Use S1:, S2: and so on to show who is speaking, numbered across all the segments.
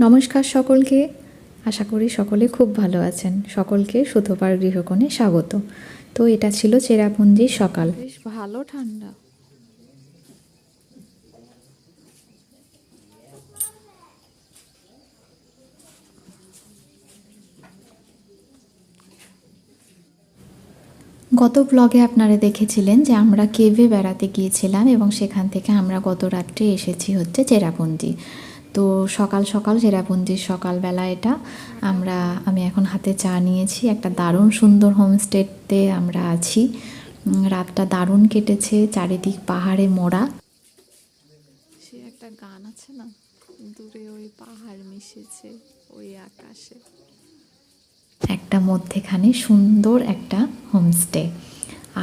S1: নমস্কার সকলকে। আশা করি সকলে খুব ভালো আছেন। সকলকে সুতোপার গৃহকোণে স্বাগত। তো এটা ছিল চেরাপুঞ্জির সকাল। বেশ ভালো ঠান্ডা। গত ব্লগে আপনারা দেখেছিলেন যে আমরা কেভে বেড়াতে গিয়েছিলাম এবং সেখান থেকে আমরা গত রাত্রে এসেছি হচ্ছে চেরাপুঞ্জি। তো সকাল সকাল চেরাপুঞ্জির সকালবেলা এটা আমি এখন হাতে চা নিয়েছি। একটা দারুণ সুন্দর হোমস্টেতে আমরা আছি। রাতটা দারুণ কেটেছে, চারিদিক পাহাড়ে মোড়া।
S2: সে একটা গান আছে না, দূরে ওই পাহাড় মিশেছে ওই আকাশে।
S1: একটা মধ্যেখানে সুন্দর একটা হোমস্টে,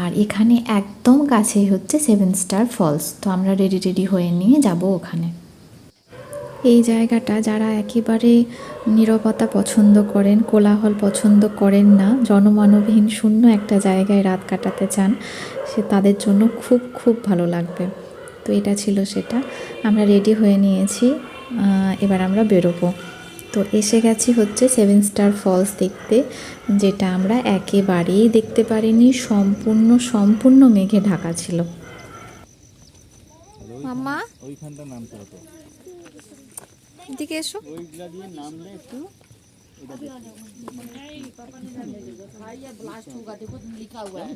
S1: আর এখানে একদম কাছেই হচ্ছে 7 স্টার ফলস। তো আমরা রেডি হয়ে নিয়ে যাব ওখানে। এই জায়গাটা যারা একেবারে নীরবতা পছন্দ করেন, কোলাহল পছন্দ করেন না, জনমানবহীন শূন্য একটা জায়গায় রাত কাটাতে চান, সে তাদের জন্য খুব খুব ভালো লাগবে। তো এটা ছিল সেটা। আমরা রেডি হয়ে নিয়েছি, এবার আমরা বেরোবো। তো এসে গেছি হচ্ছে 7 স্টার ফলস দেখতে, যেটা আমরা একেবারেই দেখতে পারিনি। সম্পূর্ণ মেঘে ঢাকা ছিল।
S2: মামা
S3: ওইখানটা নামতে হতো,
S2: এদিকে এসো।
S3: ওইগুলা দিয়ে নামলে একটু
S4: लिखा हुआ है,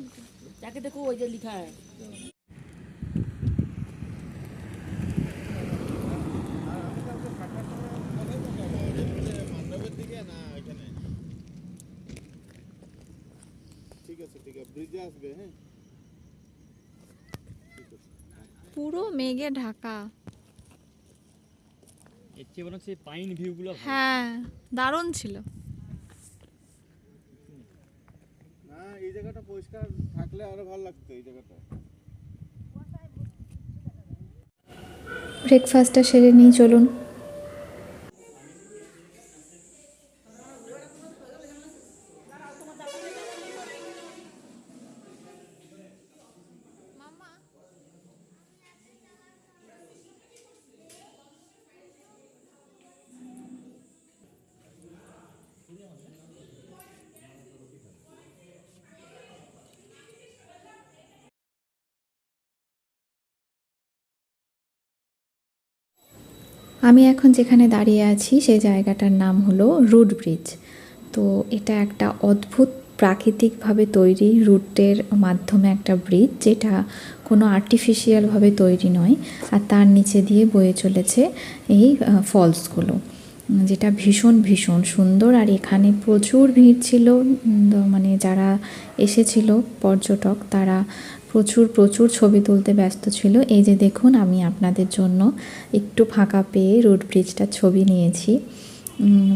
S4: जाके देखो वो जो लिखा है।
S2: পুরো মেঘে ঢাকা।
S3: এর চেয়ে বরং সেই পাইন ভিউগুলো
S2: হ্যাঁ, দারুণ ছিল।
S3: না, এই জায়গাটা পরিষ্কার থাকলে আরো ভালো লাগতো। এই জায়গাটা
S1: ব্রেকফাস্টটা সেরে নিই, চলুন। আমি এখন যেখানে দাঁড়িয়ে আছি সেই জায়গাটার নাম হলো রুট ব্রিজ। তো এটা একটা অদ্ভুত প্রাকৃতিকভাবে তৈরি রুটের মাধ্যমে একটা ব্রিজ, যেটা কোনো আর্টিফিশিয়ালভাবে তৈরি নয়। আর তার নিচে দিয়ে বয়ে চলেছে এই ফলসগুলো, যেটা ভীষণ ভীষণ সুন্দর। আর এখানে প্রচুর ভিড় ছিল, মানে যারা এসেছিল পর্যটক তারা প্রচুর ছবি তুলতে ব্যস্ত ছিল। এই যে দেখুন, আমি আপনাদের জন্য একটু ফাঁকা পেয়ে রুট ব্রিজটার ছবি নিয়েছি।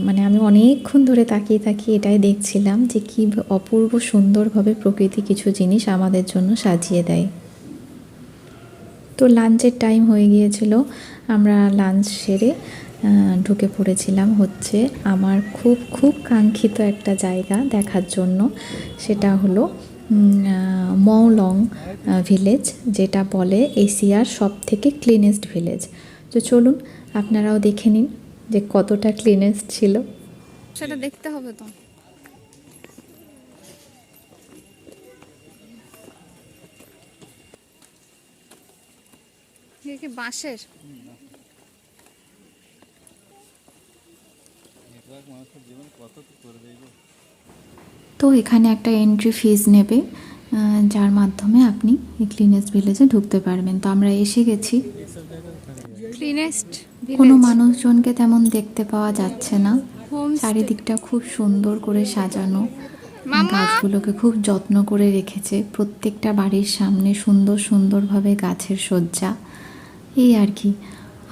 S1: মানে আমি অনেকক্ষণ ধরে তাকিয়ে এটাই দেখছিলাম যে কী অপূর্ব সুন্দরভাবে প্রকৃতি কিছু জিনিস আমাদের জন্য সাজিয়ে দেয়। তো লাঞ্চের টাইম হয়ে গিয়েছিল, আমরা লাঞ্চ সেরে ঢুকে পড়েছিলাম হচ্ছে আমার খুব কাঙ্ক্ষিত একটা জায়গা দেখার জন্য। সেটা হলো মৌলং ভিলেজ, যেটা বলে এশিয়ার সবথেকে ক্লিনেস্ট ভিলেজ। তো চলুন আপনারাও দেখে নিন যে কতটা ক্লিনেস্ট ছিল।
S2: সেটা দেখতে হবে তো। কি বাঁশের?
S1: তো এখানে একটা এন্ট্রি ফিজ নেবে, যার মাধ্যমে আপনি এই ক্লিনেস্ট ভিলেজে ঢুকতে পারবেন। তো আমরা এসে গেছি।
S2: ক্লিনেস্ট
S1: কোনো মানুষজনকে তেমন দেখতে পাওয়া যাচ্ছে না। চারিদিকটা খুব সুন্দর করে সাজানো, গাছগুলোকে খুব যত্ন করে রেখেছে। প্রত্যেকটা বাড়ির সামনে সুন্দরভাবে গাছের সজ্জা, এই আর কি।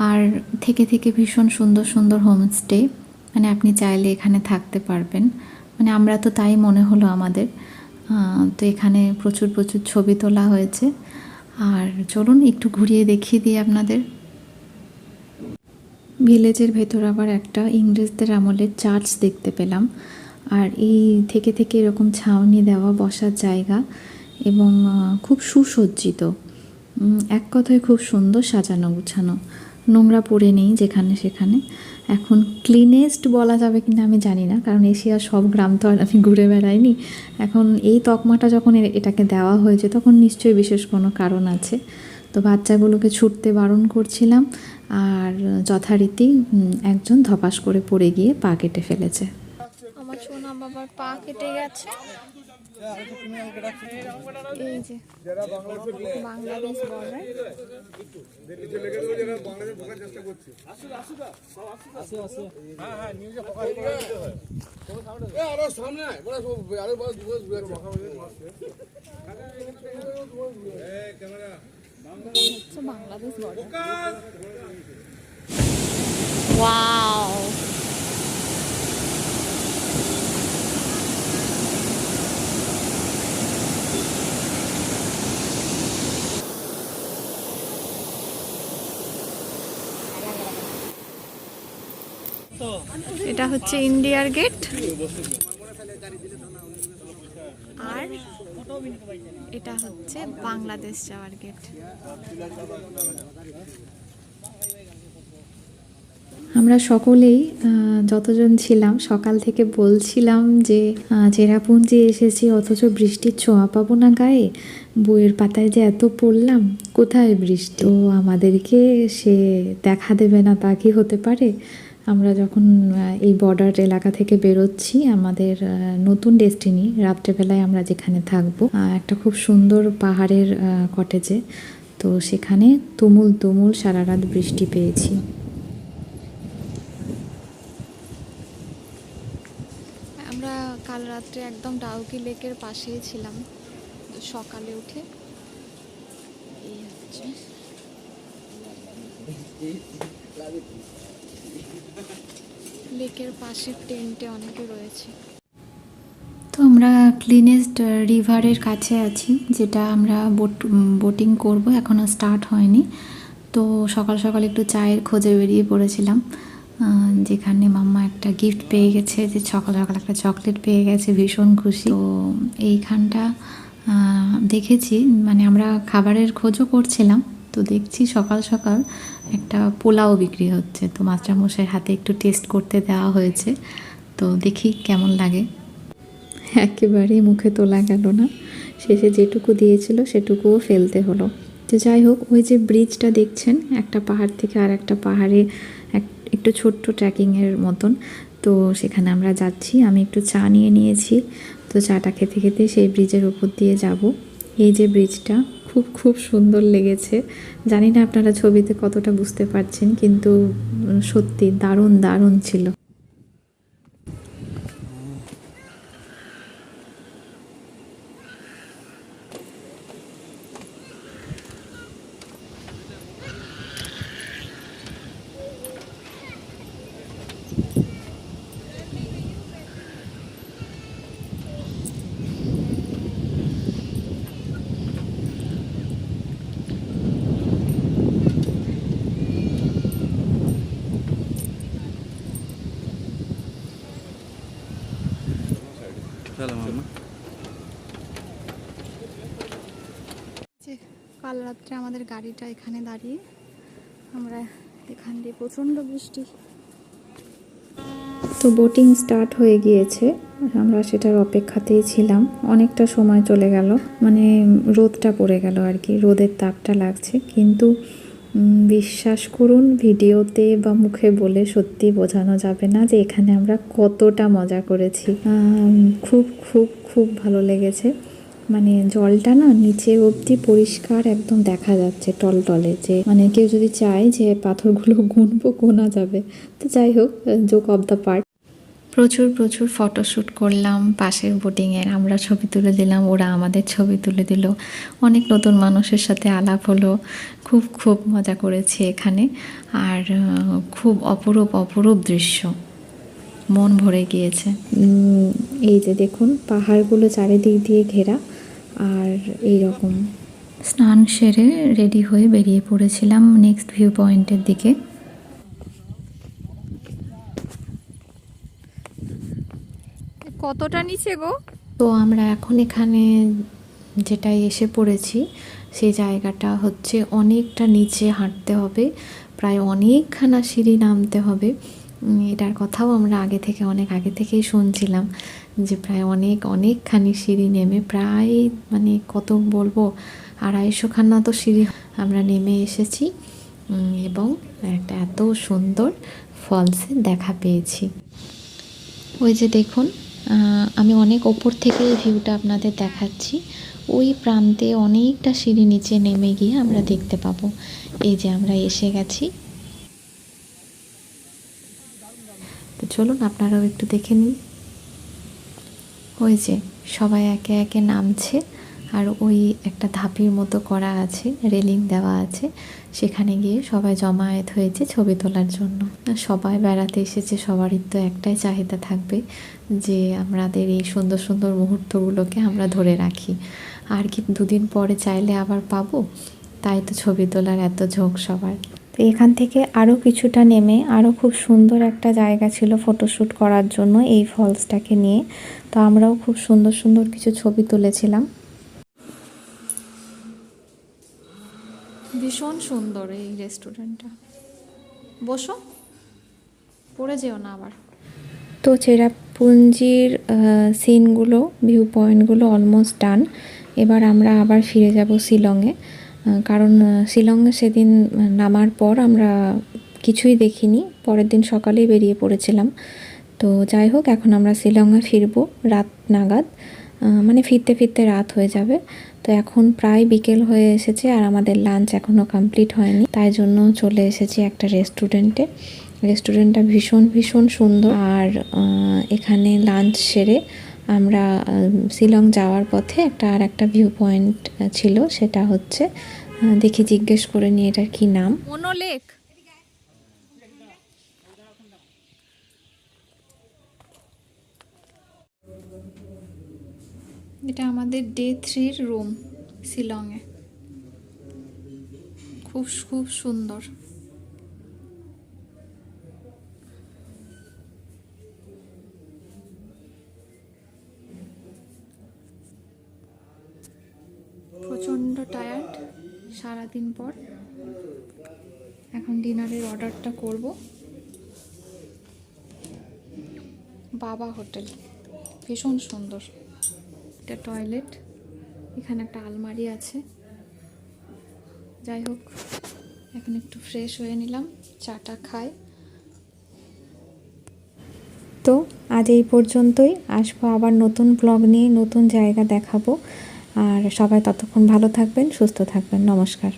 S1: আর থেকে ভীষণ সুন্দর হোমস্টে, মানে আপনি চাইলে এখানে থাকতে পারবেন। মানে আমরা তো তাই মনে হলো আমাদের। তো এখানে প্রচুর ছবি তোলা হয়েছে। আর চলুন একটু ঘুরিয়ে দেখিয়ে দিই আপনাদের। ভিলেজের ভেতর আবার একটা ইংরেজদের আমলের চার্চ দেখতে পেলাম। আর এই থেকে এরকম ছাউনি দেওয়া বসার জায়গা, এবং খুব সুসজ্জিত। এক কথায় খুব সুন্দর সাজানো গুছানো, নোংরা পড়ে নেই যেখানে সেখানে। এখন ক্লিনেস্ট বলা যাবে কিনা আমি জানি না, কারণ এশিয়ার সব গ্রাম তো আর আমি ঘুরে বেড়াইনি। এখন এই তকমাটা যখন এটাকে দেওয়া হয়েছে তখন নিশ্চয়ই বিশেষ কোনো কারণ আছে। তো বাচ্চাগুলোকে ছুটতে বারণ করছিলাম, আর যথারীতি একজন ধপাস করে পড়ে গিয়ে পা কেটে ফেলেছে।
S2: আমার সোনা বাবার পা কেটে গেছে। এই যে বাংলাদেশ বর্ডার। হচ্ছে বাংলাদেশ বর্ডার। ওয়াও, এটা হচ্ছে ইন্ডিয়ার গেট, আর এটা হচ্ছে বাংলাদেশ যাওয়ার গেট।
S1: আমরা সকলেই যতজন ছিলাম সকাল থেকে বলছিলাম যে চেরাপুঞ্জি এসেছি অথচ বৃষ্টির ছোঁয়া পাবো না গায়ে, বইয়ের পাতায় যে এত পড়লাম, কোথায় বৃষ্টি। তো আমাদেরকে সে দেখা দেবে না তা কি হতে পারে। আমরা যখন এই বর্ডার এলাকা থেকে বেরোচ্ছি আমাদের নতুন ডেস্টিনি, রাত্রেবেলায় আমরা যেখানে থাকবো একটা খুব সুন্দর পাহাড়ের কটেজে, তো সেখানে তুমুল তুমুল সারা রাত বৃষ্টি পেয়েছি।
S2: আমরা কাল রাত্রে একদম ডাউকি লেকের পাশেই ছিলাম। সকালে উঠে এই হচ্ছে লেকের পাশে টেন্টে অনেকে রয়েছে।
S1: তো আমরা ক্লিনেস্ট রিভারের কাছে আছি, যেটা আমরা বোটিং করব, এখনও স্টার্ট হয়নি। তো সকাল সকাল একটু চায়ের খোঁজে বেরিয়ে পড়েছিলাম, যেখানে মাম্মা একটা গিফট পেয়ে গেছে, যে সকাল সকাল একটা চকলেট পেয়ে গেছে, ভীষণ খুশি। তো এইখানটা দেখেছি, মানে আমরা খাবারের খোঁজও করছিলাম, তো দেখছি সকাল সকাল একটা পোলাও বিক্রি হচ্ছে। তো মাস্টারমশাইয়ের হাতে একটু টেস্ট করতে দেওয়া হয়েছে, তো দেখি কেমন লাগে। একেবারেই মুখে তোলা গেল না, শেষে যেটুকু দিয়েছিল সেটুকুও ফেলতে হলো। তো যাই হোক, ওই যে ব্রিজটা দেখছেন, একটা পাহাড় থেকে আর একটা পাহাড়ে একটু ছোট্ট ট্রেকিংয়ের মতন, তো সেখানে আমরা যাচ্ছি। আমি একটু চা নিয়ে নিয়েছি, তো চাটা খেতে খেতে সেই ব্রিজের উপর দিয়ে যাব। এই যে ব্রিজটা খুব খুব সুন্দর লেগেছে, জানি না আপনারা ছবিতে কতটা বুঝতে পারছেন, কিন্তু সত্যি দারুণ দারুণ ছিল।
S2: যে কাল রাত্রে আমাদের গাড়িটা এখানে দাঁড়িয়ে, আমরা এখান দিয়ে প্রচণ্ড বৃষ্টি।
S1: তো বোটিং স্টার্ট হয়ে গিয়েছে, আমরা সেটার অপেক্ষাতেই ছিলাম। অনেকটা সময় চলে গেল, মানে রোদটা পড়ে গেল আর কি, রোদের তাপটা লাগছে, কিন্তু বিশ্বাস করুন ভিডিওতে বা মুখে বলে সত্যি বোঝানো যাবে না যে এখানে আমরা কতটা মজা করেছি। খুব খুব খুব ভালো লেগেছে, মানে জলটা না নিচে অবধি পরিষ্কার একদম দেখা যাচ্ছে টলটলে, যে মানে কেউ যদি চায় যে পাথরগুলো গুনবো গোনা যাবে। তো যাই হোক, জোক অফ দ্য পার্ট। প্রচুর প্রচুর ফটোশ্যুট করলাম পাশের বোটিংয়ের, আমরা ছবি তুলে দিলাম, ওরা আমাদের ছবি তুলে দিল, অনেক নতুন মানুষের সাথে আলাপ হলো, খুব খুব মজা করেছি এখানে। আর খুব অপরূপ অপরূপ দৃশ্য, মন ভরে গিয়েছে। এই যে দেখুন পাহাড়গুলো চারিদিক দিয়ে ঘেরা, আর এই রকম। স্নান সেরে রেডি হয়ে বেরিয়ে পড়েছিলাম নেক্সট ভিউ পয়েন্টের দিকে।
S2: কতটা নিচে গো?
S1: তো আমরা এখন এখানে যেটাই এসে পড়েছি, সেই জায়গাটা হচ্ছে অনেকটা নিচে হাঁটতে হবে, প্রায় অনেকখানা সিঁড়ি নামতে হবে। এটার কথাও আমরা অনেক আগে থেকেই শুনছিলাম যে প্রায় অনেকখানি সিঁড়ি নেমে প্রায় মানে কত বলবো 250 খানা তো সিঁড়ি আমরা নেমে এসেছি এবং একটা এত সুন্দর ফলসের দেখা পেয়েছি। ওই যে দেখুন, আমি অনেক ওপর থেকে এই ভিউটা আপনাদের দেখাচ্ছি। ওই প্রান্তে অনেকটা সিঁড়ি নিচে নেমে গিয়ে আমরা দেখতে পাবো। এই যে আমরা এসে গেছি। তো চলুন আপনারাও একটু দেখে নিন। ওই যে সবাই একে একে নামছে, আর ওই একটা ধাপির মতো করা আছে, রেলিং দেওয়া আছে, সেখানে গিয়ে সবাই জমায়েত হয়েছে ছবি তোলার জন্য। সবাই বেড়াতে এসেছে, সবারই তো একটাই চাহিদা থাকবে যে আমাদের এই সুন্দর সুন্দর মুহূর্তগুলোকে আমরা ধরে রাখি। আর কি 2 দিন পরে চাইলে আবার পাবো, তাই তো ছবি তোলার এত ঝোঁক সবার। তো এখান থেকে আরও কিছুটা নেমে আরও খুব সুন্দর একটা জায়গা ছিল ফটোশ্যুট করার জন্য এই ফলসটাকে নিয়ে। তো আমরাও খুব সুন্দর সুন্দর কিছু ছবি তুলেছিলাম।
S2: ভীষণ সুন্দর এই রেস্টুরেন্টটা। বসো, পড়ে যেও না আবার।
S1: তো চেরাপুঞ্জির সিনগুলো, ভিউ পয়েন্টগুলো অলমোস্ট ডান। এবার আমরা আবার ফিরে যাব শিলংয়ে, কারণ শিলংয়ে সেদিন নামার পর আমরা কিছুই দেখিনি, পরের দিন সকালেই বেরিয়ে পড়েছিলাম। তো যাই হোক, এখন আমরা শিলংয়ে ফিরবো রাত নাগাদ, মানে ফিরতে ফিরতে রাত হয়ে যাবে। তো এখন প্রায় বিকেল হয়ে এসেছে আর আমাদের লাঞ্চ এখনও কমপ্লিট হয়নি, তাই জন্য চলে এসেছি একটা রেস্টুরেন্টে। রেস্টুরেন্টটা ভীষণ ভীষণ সুন্দর। আর এখানে লাঞ্চ সেরে আমরা শিলং যাওয়ার পথে আর একটা ভিউ পয়েন্ট ছিল, সেটা হচ্ছে দেখি জিজ্ঞেস করে নিয়ে এটার কি নাম।
S2: মনোলেক। এটা আমাদের ডে 3 রুম শিলংয়ে। খুব খুব সুন্দর। প্রচণ্ড টায়ার্ড সারাদিন পর। এখন ডিনারের অর্ডারটা করব। বাবা হোটেল, ভীষণ সুন্দর। এটা টয়লেট, এখানে একটা আলমারি আছে। যাই হোক, এখন একটু ফ্রেশ হয়ে নিলাম, চাটা খাই।
S1: তো আজ এই পর্যন্তই, আসবো আবার নতুন ব্লগ নিয়ে, নতুন জায়গা দেখাবো। আর সবাই ততক্ষণ ভালো থাকবেন, সুস্থ থাকবেন। নমস্কার।